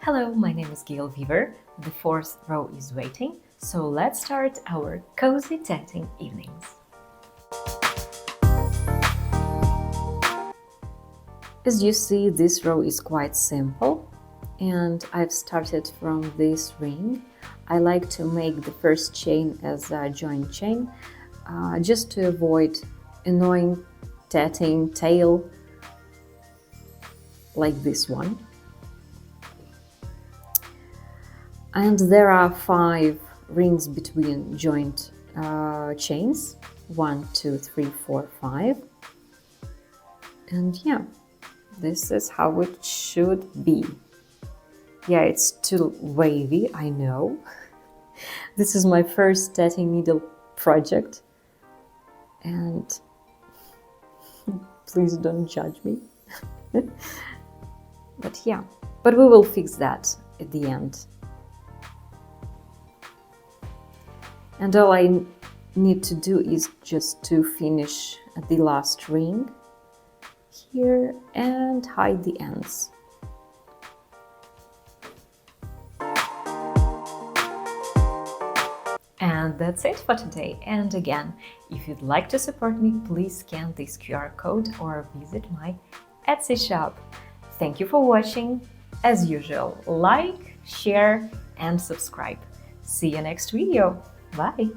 Hello, my name is Gail Weaver. The fourth row is waiting, so let's start our cozy tatting evenings. As you see, this row is quite simple, and I've started from this ring. I like to make the first chain as a joint chain, just to avoid annoying tatting tail like this one. And there are 5 rings between joint chains, 1, 2, 3, 4, 5. And yeah, this is how it should be. Yeah, it's too wavy, I know. This is my first tatting needle project, and please don't judge me. But yeah, but we will fix that at the end. And all I need to do is just to finish the last ring here and hide the ends. And that's it for today. And again, if you'd like to support me, please scan this QR code or visit my Etsy shop. Thank you for watching. As usual, like, share and subscribe. See you next video. Bye!